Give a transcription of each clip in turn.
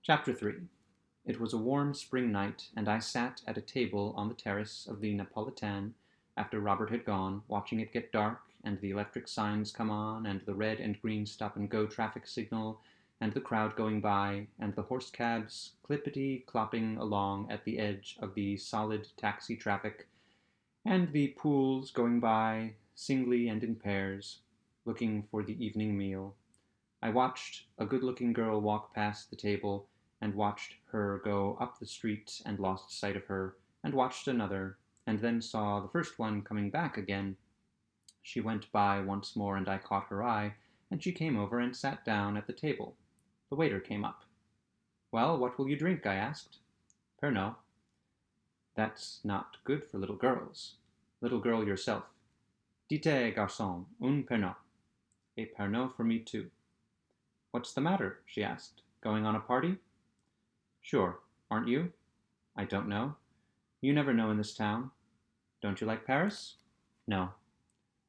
Chapter 3. It was a warm spring night, and I sat at a table on the terrace of the Napolitan after Robert had gone, watching it get dark, and the electric signs come on, and the red and green stop-and-go traffic signal, and the crowd going by, and the horse cabs clippity-clopping along at the edge of the solid taxi traffic, and the pools going by, singly and in pairs, looking for the evening meal. I watched a good-looking girl walk past the table, and watched her go up the street and lost sight of her, and watched another, and then saw the first one coming back again. She went by once more, and I caught her eye, and she came over and sat down at the table. The waiter came up. "Well, what will you drink?" I asked. "Pernod." "That's not good for little girls. Little girl yourself. Dites, garçon, un Pernod." "A Pernod for me too." "What's the matter?" she asked. "Going on a party?" "Sure. Aren't you?" "I don't know. You never know in this town." "Don't you like Paris?" "No."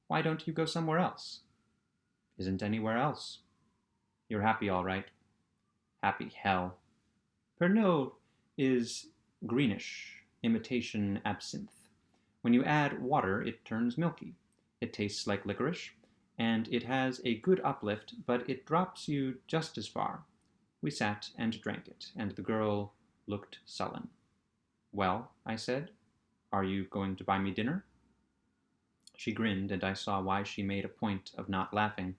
"Why don't you go somewhere else?" "Isn't anywhere else." "You're happy all right." "Happy hell." Pernod is greenish, imitation absinthe. When you add water it turns milky. It tastes like licorice, and it has a good uplift, but it drops you just as far. We sat and drank it, and the girl looked sullen. "Well," I said, "are you going to buy me dinner?" She grinned, and I saw why she made a point of not laughing.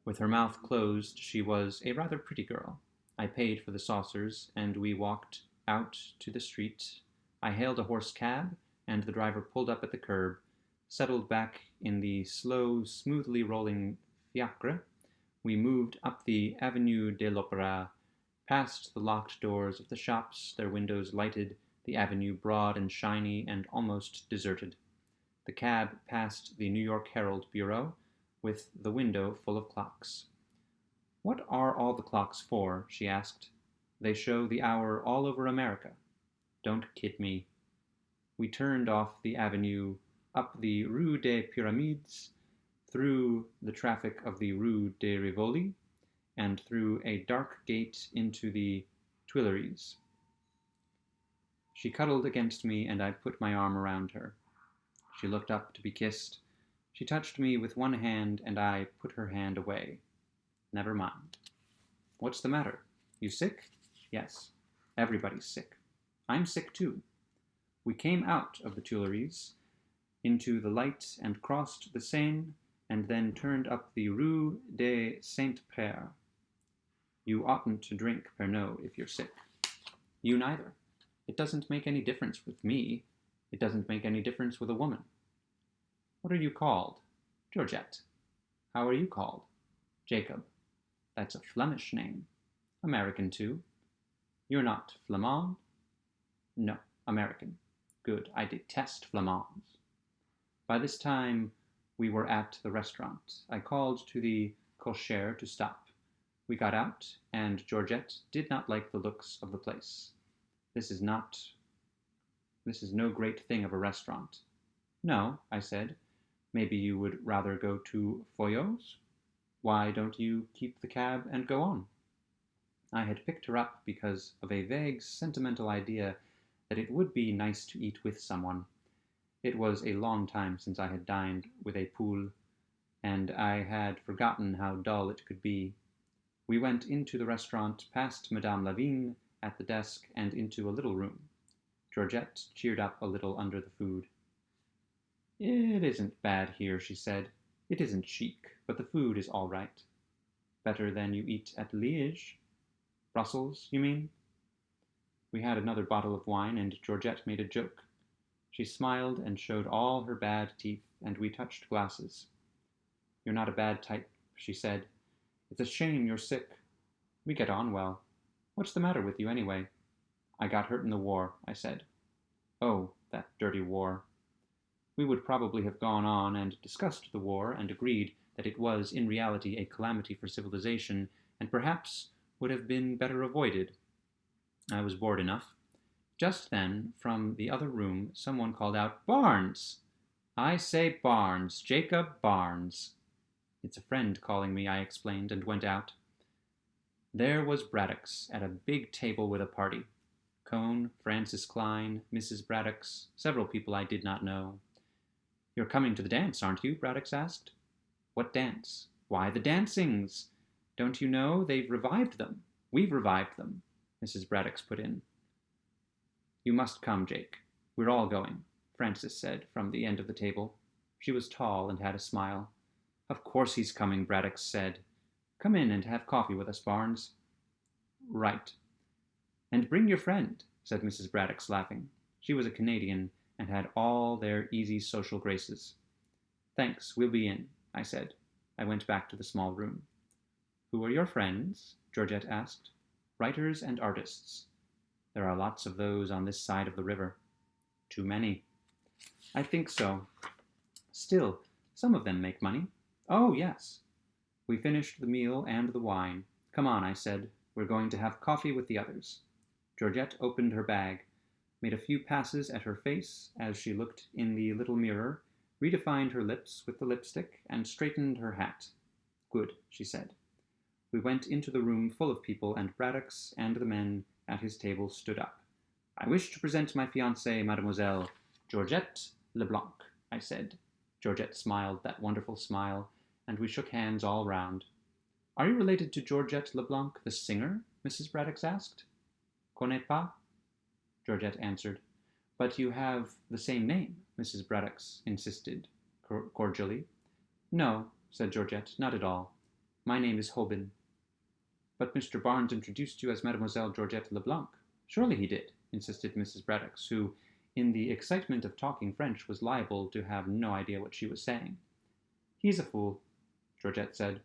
With her mouth closed, she was a rather pretty girl. I paid for the saucers, and we walked out to the street. I hailed a horse cab, and the driver pulled up at the curb, settled back in the slow, smoothly rolling fiacre. We moved up the Avenue de l'Opéra, past the locked doors of the shops, their windows lighted, the avenue broad and shiny and almost deserted. The cab passed the New York Herald Bureau, with the window full of clocks. "What are all the clocks for?" she asked. "They show the hour all over America." "Don't kid me." We turned off the avenue, up the Rue des Pyramides, through the traffic of the Rue de Rivoli, and through a dark gate into the Tuileries. She cuddled against me, and I put my arm around her. She looked up to be kissed. She touched me with one hand, and I put her hand away. "Never mind." "What's the matter? You sick?" "Yes. Everybody's sick. I'm sick too." We came out of the Tuileries into the light and crossed the Seine, and then turned up the Rue des Saint-Pères. "You oughtn't to drink Pernod if you're sick." "You neither. It doesn't make any difference with me. It doesn't make any difference with a woman." "What are you called?" "Georgette." "How are you called?" "Jacob." "That's a Flemish name." "American too." "You're not Flamand?" "No, American." "Good. I detest Flamands." By this time we were at the restaurant. I called to the cocher to stop. We got out, and Georgette did not like the looks of the place. This is no great thing of a restaurant." "No," I said. "Maybe you would rather go to Foyot's? Why don't you keep the cab and go on?" I had picked her up because of a vague sentimental idea that it would be nice to eat with someone. It was a long time since I had dined with a poule, and I had forgotten how dull it could be. We went into the restaurant, past Madame Lavigne at the desk, and into a little room. Georgette cheered up a little under the food. "It isn't bad here," she said. "It isn't chic, but the food is all right." "Better than you eat at Liège?" "Brussels, you mean?" We had another bottle of wine, and Georgette made a joke. She smiled and showed all her bad teeth, and we touched glasses. "You're not a bad type," she said. "It's a shame you're sick. We get on well. What's the matter with you, anyway?" "I got hurt in the war," I said. "Oh, that dirty war." We would probably have gone on and discussed the war, and agreed that it was in reality a calamity for civilization, and perhaps would have been better avoided. I was bored enough. Just then, from the other room, someone called out, "Barnes!" "I say Barnes, Jacob Barnes." "It's a friend calling me," I explained, and went out. There was Braddock's at a big table with a party. Cone, Francis Klein, Mrs. Braddock's, several people I did not know. "You're coming to the dance, aren't you?" Braddock's asked. "What dance?" "Why, the dancings. Don't you know? They've revived them. We've revived them," Mrs. Braddock's put in. "You must come, Jake. We're all going," Frances said from the end of the table. She was tall and had a smile. "Of course he's coming," Braddock said. "Come in and have coffee with us, Barnes." "Right. And bring your friend," said Mrs. Braddock, laughing. She was a Canadian and had all their easy social graces. "Thanks, we'll be in," I said. I went back to the small room. "Who are your friends?" Georgette asked. "Writers and artists. There are lots of those on this side of the river." "Too many." "I think so. Still, some of them make money." "Oh, yes." We finished the meal and the wine. "Come on," I said. "We're going to have coffee with the others." Georgette opened her bag, made a few passes at her face as she looked in the little mirror, redefined her lips with the lipstick, and straightened her hat. "Good," she said. We went into the room full of people, and Braddock's and the men at his table stood up. "I wish to present my fiancée, Mademoiselle Georgette Leblanc," I said. Georgette smiled that wonderful smile, and we shook hands all round. "Are you related to Georgette Leblanc, the singer?" Mrs. Braddock asked. "Connais pas," Georgette answered. "But you have the same name," Mrs. Braddock insisted cordially. "No," said Georgette, "not at all. My name is Hobin." "But Mr. Barnes introduced you as Mademoiselle Georgette Leblanc." "Surely he did," insisted Mrs. Braddock, who, in the excitement of talking French, was liable to have no idea what she was saying. "He's a fool," Georgette said.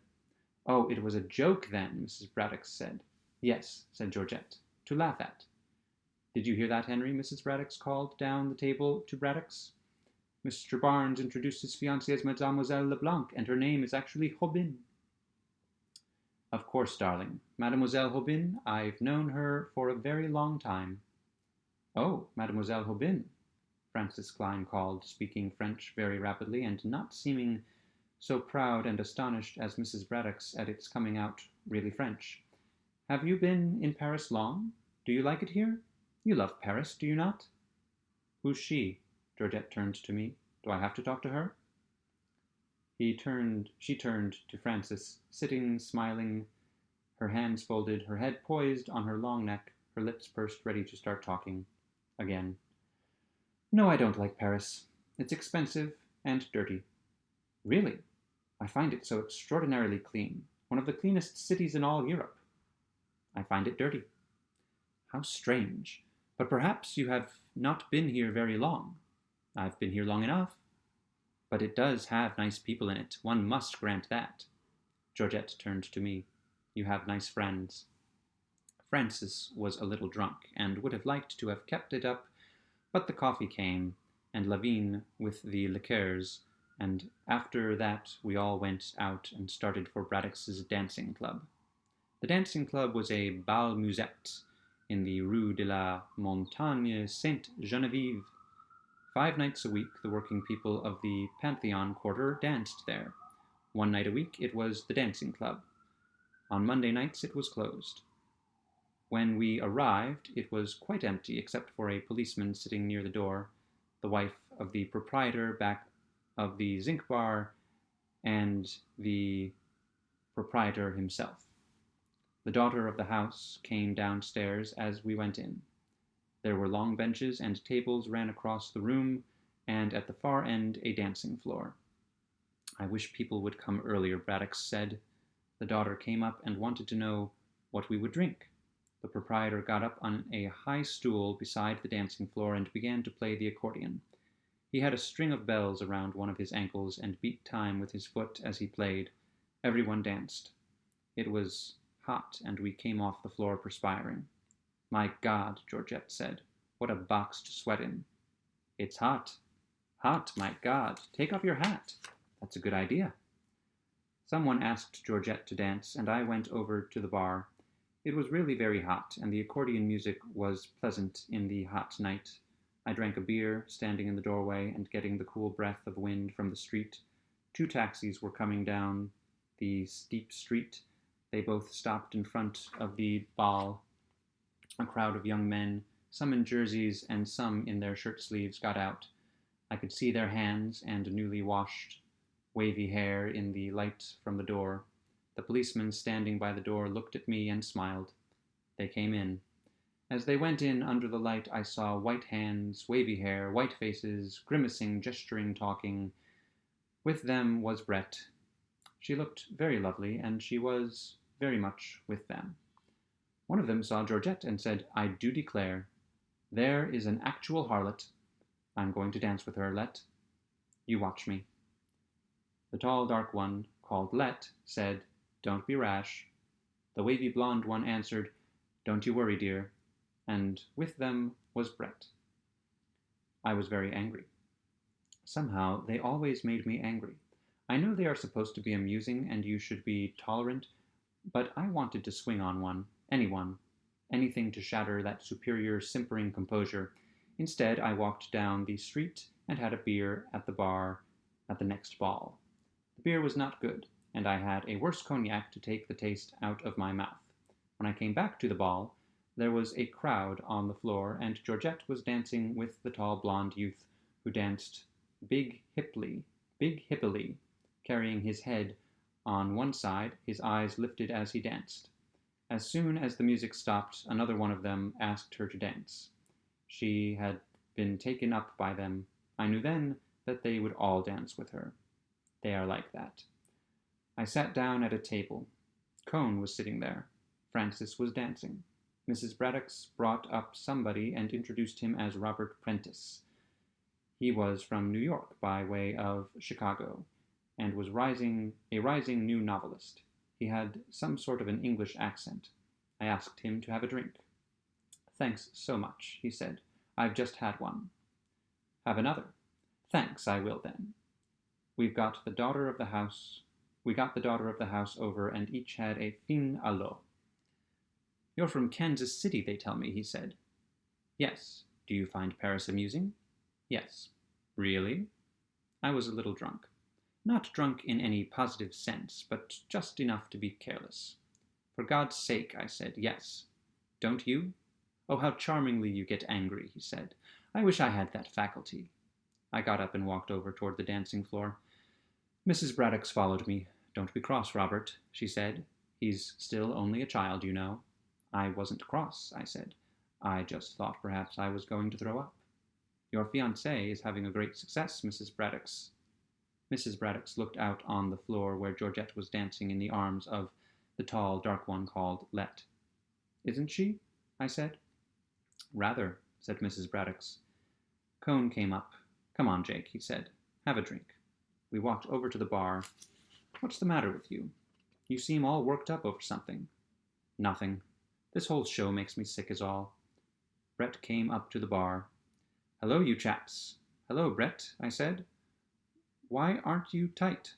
"Oh, it was a joke then," Mrs. Braddock said. "Yes," said Georgette, "to laugh at." "Did you hear that, Henry?" Mrs. Braddock called down the table to Braddock's. "Mr. Barnes introduced his fiancée as Mademoiselle Leblanc, and her name is actually Hobin." "Of course, darling. Mademoiselle Hobin, I've known her for a very long time." "Oh, Mademoiselle Hobin," Francis Klein called, speaking French very rapidly, and not seeming so proud and astonished as Mrs. Braddock's at its coming out really French. "Have you been in Paris long? Do you like it here? You love Paris, do you not?" "Who's she?" Georgette turned to me. "Do I have to talk to her?" She turned to Francis, sitting, smiling, her hands folded, her head poised on her long neck, her lips pursed, ready to start talking again. "No, I don't like Paris. It's expensive and dirty." "Really? I find it so extraordinarily clean. One of the cleanest cities in all Europe." "I find it dirty." "How strange. But perhaps you have not been here very long." "I've been here long enough." "But it does have nice people in it. One must grant that." Georgette turned to me. "You have nice friends." Francis was a little drunk, and would have liked to have kept it up, but the coffee came, and Lavigne with the liqueurs, and after that we all went out and started for Braddock's dancing club. The dancing club was a bal musette in the Rue de la Montagne Sainte-Geneviève. 5 nights a week the working people of the Pantheon quarter danced there. 1 night a week it was the dancing club. On Monday nights it was closed. When we arrived it was quite empty except for a policeman sitting near the door, the wife of the proprietor back of the zinc bar, and the proprietor himself. The daughter of the house came downstairs as we went in. There were long benches and tables ran across the room, and at the far end a dancing floor. "I wish people would come earlier," Braddock said. The daughter came up and wanted to know what we would drink. The proprietor got up on a high stool beside the dancing floor and began to play the accordion. He had a string of bells around one of his ankles and beat time with his foot as he played. Everyone danced. It was hot, and we came off the floor perspiring. "My God," Georgette said, "what a box to sweat in." "It's hot." "Hot, my God. Take off your hat." "That's a good idea." Someone asked Georgette to dance, and I went over to the bar. It was really very hot, and the accordion music was pleasant in the hot night. I drank a beer, standing in the doorway and getting the cool breath of wind from the street. 2 taxis were coming down the steep street. They both stopped in front of the ball. A crowd of young men, some in jerseys and some in their shirt sleeves, got out. I could see their hands and newly washed, wavy hair in the light from the door. The policeman standing by the door looked at me and smiled. They came in. As they went in under the light, I saw white hands, wavy hair, white faces, grimacing, gesturing, talking. With them was Brett. She looked very lovely, and she was very much with them. One of them saw Georgette and said, "I do declare, there is an actual harlot. I'm going to dance with her, Let. You watch me." The tall, dark one, called Let, said, "Don't be rash." The wavy blonde one answered, "Don't you worry, dear." And with them was Brett. I was very angry. Somehow, they always made me angry. I know they are supposed to be amusing and you should be tolerant, but I wanted to swing on one, anyone, anything to shatter that superior, simpering composure. Instead, I walked down the street and had a beer at the bar at the next ball. The beer was not good, and I had a worse cognac to take the taste out of my mouth. When I came back to the ball, there was a crowd on the floor, and Georgette was dancing with the tall blonde youth who danced big hippily, carrying his head on one side, his eyes lifted as he danced. As soon as the music stopped, another one of them asked her to dance. She had been taken up by them. I knew then that they would all dance with her. They are like that. I sat down at a table. Cone was sitting there. Francis was dancing. Mrs. Braddock's brought up somebody and introduced him as Robert Prentice. He was from New York by way of Chicago, and was a rising new novelist. He had some sort of an English accent. I asked him to have a drink. "Thanks so much," he said. "I've just had one." "Have another." "Thanks, I will then." We got the daughter of the house over, and each had a fin à l'eau. "You're from Kansas City, they tell me," he said. "Yes. Do you find Paris amusing?" "Yes." "Really?" I was a little drunk. Not drunk in any positive sense, but just enough to be careless. "For God's sake," I said, "yes. Don't you?" "Oh, how charmingly you get angry," he said. "I wish I had that faculty." I got up and walked over toward the dancing floor. Mrs. Braddock followed me. "Don't be cross, Robert," she said. "He's still only a child, you know." I wasn't cross, I said. I just thought perhaps I was going to throw up. "Your fiancé is having a great success, Mrs. Braddock's." Mrs. Braddock's looked out on the floor where Georgette was dancing in the arms of the tall, dark one called Let. "Isn't she?" I said. "Rather," said Mrs. Braddock's. Cone came up. "Come on, Jake," he said. "Have a drink." We walked over to the bar. "What's the matter with you? You seem all worked up over something." "Nothing. This whole show makes me sick is all." Brett came up to the bar. "Hello, you chaps." "Hello, Brett," I said. "Why aren't you tight?"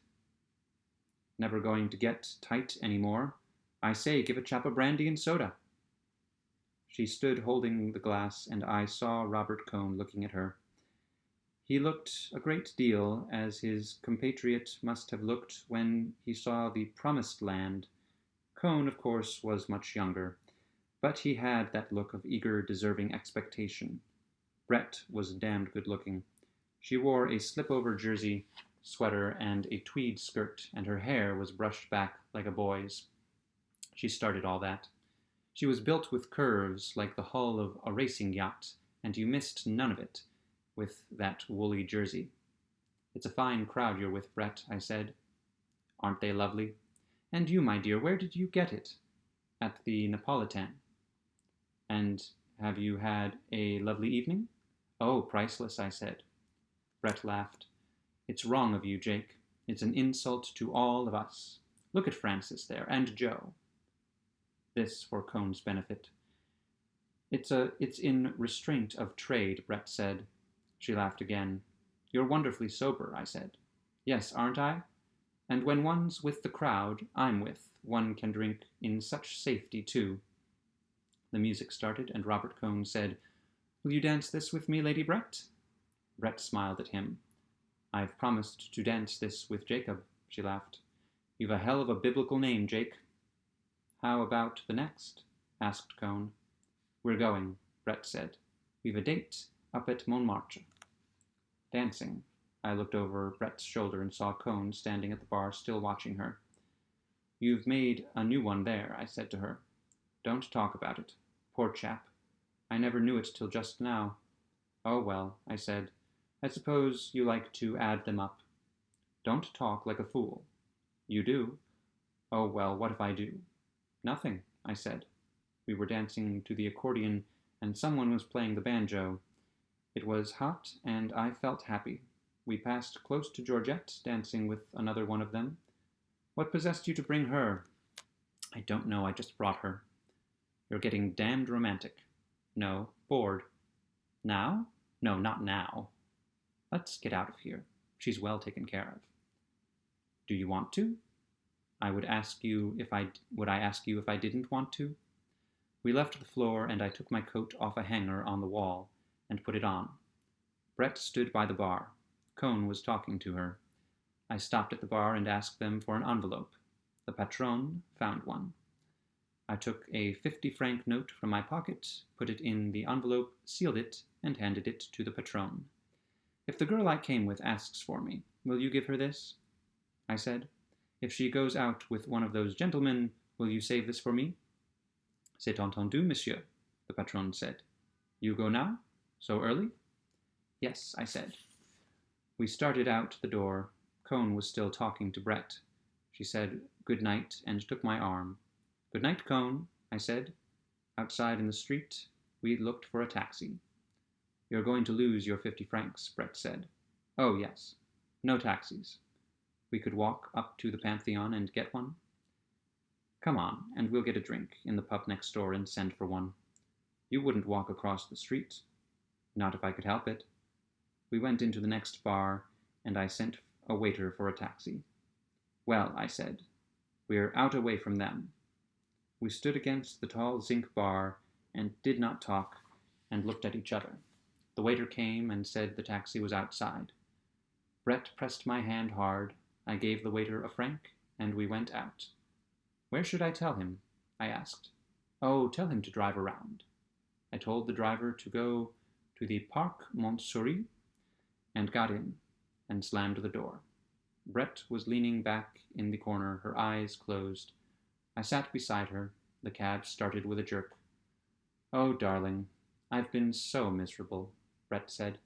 "Never going to get tight any more. I say, give a chap a brandy and soda." She stood holding the glass, and I saw Robert Cone looking at her. He looked a great deal as his compatriot must have looked when he saw the Promised Land. Cone, of course, was much younger, but he had that look of eager, deserving expectation. Brett was damned good-looking. She wore a slip-over jersey sweater and a tweed skirt, and her hair was brushed back like a boy's. She started all that. She was built with curves like the hull of a racing yacht, and you missed none of it with that woolly jersey. "It's a fine crowd you're with, Brett," I said. "Aren't they lovely? And you, my dear, where did you get it?" "At the Napolitan." "And have you had a lovely evening?" "Oh, priceless," I said. Brett laughed. "It's wrong of you, Jake. It's an insult to all of us. Look at Francis there, and Joe." This for Cone's benefit. It's in restraint of trade," Brett said. She laughed again. "You're wonderfully sober," I said. "Yes, aren't I? And when one's with the crowd I'm with, one can drink in such safety, too." The music started, and Robert Cone said, "Will you dance this with me, Lady Brett?" Brett smiled at him. "I've promised to dance this with Jacob," she laughed. "You've a hell of a biblical name, Jake." How about the next? Asked Cone. We're going, Brett said. We've a date up at Montmartre. Dancing. I looked over Brett's shoulder and saw Cone standing at the bar, still watching her. You've made a new one there, I said to her. Don't talk about it. Poor chap. I never knew it till just now. Oh well, I said. I suppose you like to add them up. Don't talk like a fool. You do? Oh well, what if I do? Nothing, I said. We were dancing to the accordion, and someone was playing the banjo. It was hot, and I felt happy. We passed close to Georgette, dancing with another one of them. What possessed you to bring her? I don't know, I just brought her. You're getting damned romantic. No, bored. Now? No, not now. Let's get out of here. She's well taken care of. Do you want to? Would I ask you if I didn't want to? We left the floor, and I took my coat off a hanger on the wall and put it on. Brett stood by the bar. Cone was talking to her. I stopped at the bar and asked them for an envelope. The patron found one. I took a 50-franc note from my pocket, put it in the envelope, sealed it, and handed it to the patron. If the girl I came with asks for me, will you give her this? I said. If she goes out with one of those gentlemen, will you save this for me? C'est entendu, monsieur, the patron said. You go now? So early? Yes, I said. We started out the door. Cone was still talking to Brett. She said good night and took my arm. Good night, Cone, I said. Outside in the street, we looked for a taxi. You're going to lose your 50 francs, Brett said. Oh, yes. No taxis. We could walk up to the Pantheon and get one. Come on, and we'll get a drink in the pub next door and send for one. You wouldn't walk across the street. Not if I could help it. We went into the next bar, and I sent a waiter for a taxi. Well, I said, we're out away from them. We stood against the tall zinc bar and did not talk and looked at each other. The waiter came and said the taxi was outside. Brett pressed my hand hard. I gave the waiter a franc, and we went out. Where should I tell him? I asked. Oh, tell him to drive around. I told the driver to go to the Parc Montsouris and got in and slammed the door. Brett was leaning back in the corner, her eyes closed. I sat beside her. The cab started with a jerk. Oh, darling, I've been so miserable, Brett said.